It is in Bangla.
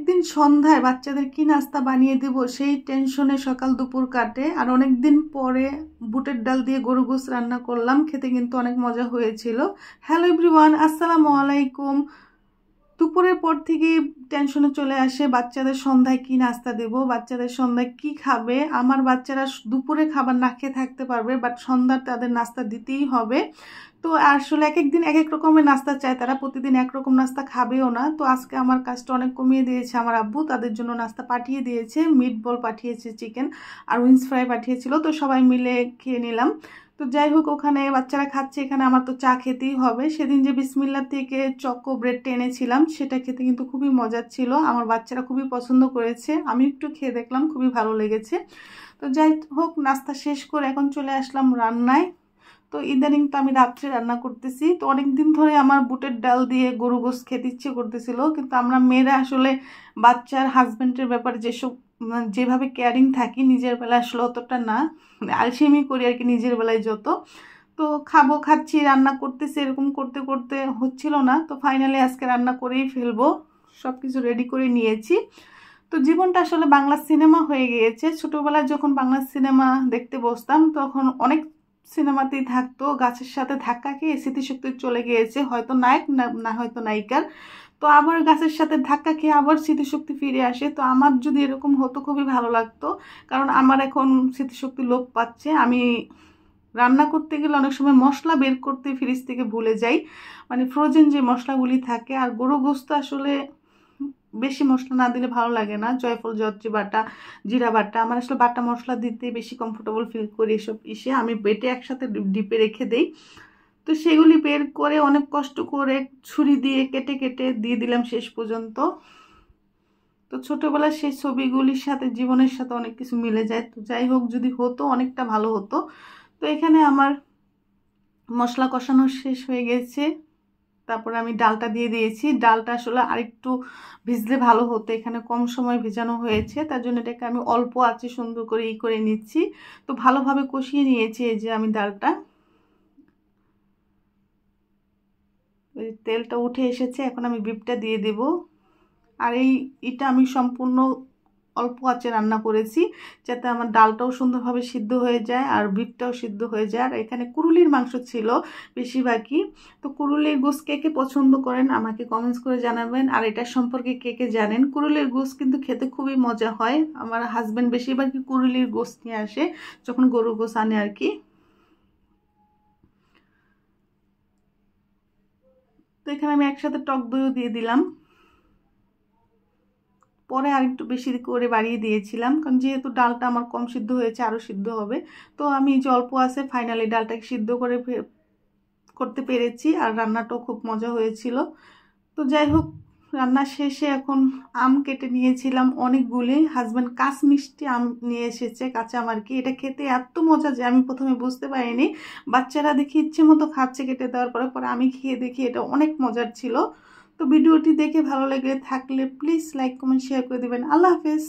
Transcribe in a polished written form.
প্রত্যেকদিন সন্ধ্যায় বাচ্চাদের কি নাস্তা বানিয়ে দেব সেই টেনশনে সকাল দুপুর কাটে। আর অনেক দিন পরে বুটের ডাল দিয়ে গরু গোস রান্না করলাম, খেতে কিন্তু অনেক মজা হয়েছিল। হ্যালো এভরিওয়ান, আসসালামু আলাইকুম। দুপুরের পর থেকে টেনশনে চলে আসে বাচ্চাদের সন্ধ্যায় কি নাস্তা দেব, বাচ্চাদের সন্ধ্যায় কি খাবে। আমার বাচ্চারা দুপুরে খাবার না খেয়ে থাকতে পারবে, বাট সন্ধ্যার তাদের নাস্তা দিতেই হবে। তো আসলে এক একদিন এক এক রকমের নাস্তা চায় তারা, প্রতিদিন একরকম নাস্তা খাবেও না। তো আজকে আমার কাজটা অনেক কমিয়ে দিয়েছে আমার আব্বু, তাদের জন্য নাস্তা পাঠিয়ে দিয়েছে, মিট বল পাঠিয়েছে, চিকেন আর উইংস ফ্রাই পাঠিয়েছিল। তো সবাই মিলে খেয়ে নিলাম। তো যাই হোক, ওখানে বাচ্চারা খাচ্ছে, এখানে আমার তো চা খেতেই হবে। সেদিন যে বিসমিল্লা থেকে চকো ব্রেডটা এনেছিলাম সেটা খেতে কিন্তু খুবই মজার ছিল, আমার বাচ্চারা খুবই পছন্দ করেছে, আমি একটু খেয়ে দেখলাম, খুবই ভালো লেগেছে। তো যাই হোক, নাস্তা শেষ করে এখন চলে আসলাম রান্নায়। তো ইদানিং তো আমি রাত্রে রান্না করতেছি। তো অনেক দিন ধরে আমার বুটের ডাল দিয়ে গরু গোস খেতে ইচ্ছে করতেছিল, কিন্তু আমরা মেয়েরা আসলে বাচ্চার হাজব্যান্ডের ব্যাপারে যেভাবে কেয়ারিং থাকি, নিজের বেলায় আসলে অতটা না, আলসেমি করি আর কি নিজের বেলায় যত। তো খাচ্ছি, রান্না করতেছি, এরকম করতে করতে হচ্ছিল না। তো ফাইনালি আজকে রান্না করেই ফেলবো, সব কিছু রেডি করে নিয়েছি। তো জীবনটা আসলে বাংলা সিনেমা হয়ে গিয়েছে। ছোটোবেলায় যখন বাংলা সিনেমা দেখতে বসতাম তখন অনেক সিনেমাতেই থাকতো গাছের সাথে ধাক্কা খেয়ে স্মৃতিশক্তি চলে গিয়েছে, হয়তো নায়ক না হয়তো নায়িকার। তো আবার গাছের সাথে ধাক্কা খেয়ে আবার স্মৃতিশক্তি ফিরে আসে। তো আমার যদি এরকম হতো খুবই ভালো লাগতো, কারণ আমার এখন স্মৃতিশক্তি লোপ পাচ্ছে। আমি রান্না করতে গেলে অনেক সময় মশলা বের করতে ফ্রিজ থেকে ভুলে যাই, মানে ফ্রোজেন যে মশলাগুলি থাকে। আর গরু গোশত আসলে বেশি মশলা না দিলে ভালো লাগে না, জয়ফল জয়ত্রী বাটা, জিরা বাটা, আমার আসলে বাটা মশলা দিতে বেশি কমফোর্টেবল ফিল করি। এসব আমি বেটে একসাথে ডিপে রেখে দেই। তো সেগুলি বের করে অনেক কষ্ট করে ছুরি দিয়ে কেটে কেটে দিয়ে দিলাম শেষ পর্যন্ত। তো ছোটোবেলার সেই ছবিগুলির সাথে জীবনের সাথে অনেক কিছু মিলে যায়। তো যাই হোক, যদি হতো অনেকটা ভালো হতো। তো এখানে আমার মশলা কষানো শেষ হয়ে গেছে, তারপরে আমি ডালটা দিয়ে দিয়েছি। ডালটা আসলে আরেকটু ভিজলে ভালো হতো, এখানে কম সময় ভেজানো হয়েছে, তার জন্য এটাকে আমি অল্প আঁচে সুন্দর করে করে নিচ্ছি। তো ভালোভাবে কষিয়ে নিয়েছি এই যে আমি ডালটা। তেলটা উঠে এসেছে, এখন আমি বিপটা দিয়ে দেব। আর এটা আমি সম্পূর্ণ অল্প আঁচে রান্না করেছি, যাতে আমার ডালটাও সুন্দরভাবে সিদ্ধ হয়ে যায় আর বিফটাও সিদ্ধ হয়ে যায়। আর এখানে কুরুলির মাংস ছিল বেশিরভাগই। তো কুরুলির গোশ কে কে পছন্দ করেন আমাকে কমেন্টস করে জানাবেন, আর এটার সম্পর্কে কে কে জানেন। কুরুলির গোশ কিন্তু খেতে খুবই মজা হয়। আমার হাজব্যান্ড বেশিরভাগই কুরুলির গোশ নিয়ে আসে যখন গরুর গোশ আনে আর কি। তো এখানে আমি একসাথে টক দইও দিয়ে দিলাম, পরে আরেকটু বেশি করে বাড়িয়ে দিয়েছিলাম, কারণ যেহেতু ডালটা আমার কম সিদ্ধ হয়েছে, আরও সিদ্ধ হবে। তো আমি যে অল্প আছে ফাইনালি ডালটাকে সিদ্ধ করতে পেরেছি, আর রান্নাটাও খুব মজা হয়েছিল। তো যাই হোক, রান্না শেষে এখন আম কেটে নিয়েছিলাম অনেকগুলি, হাজব্যান্ড কাঁচ মিষ্টি আম নিয়ে এসেছে, কাঁচা আম আর কি। এটা খেতে এত মজা যে আমি প্রথমে বুঝতে পারিনি, বাচ্চারা দেখি ইচ্ছে মতো খাচ্ছে কেটে দেওয়ার পরে, পরে আমি খেয়ে দেখি এটা অনেক মজার ছিল। তো ভিডিওটি দেখে ভালো লেগে থাকলে প্লিজ লাইক কমেন্ট শেয়ার করে দেবেন। আল্লাহ হাফেজ।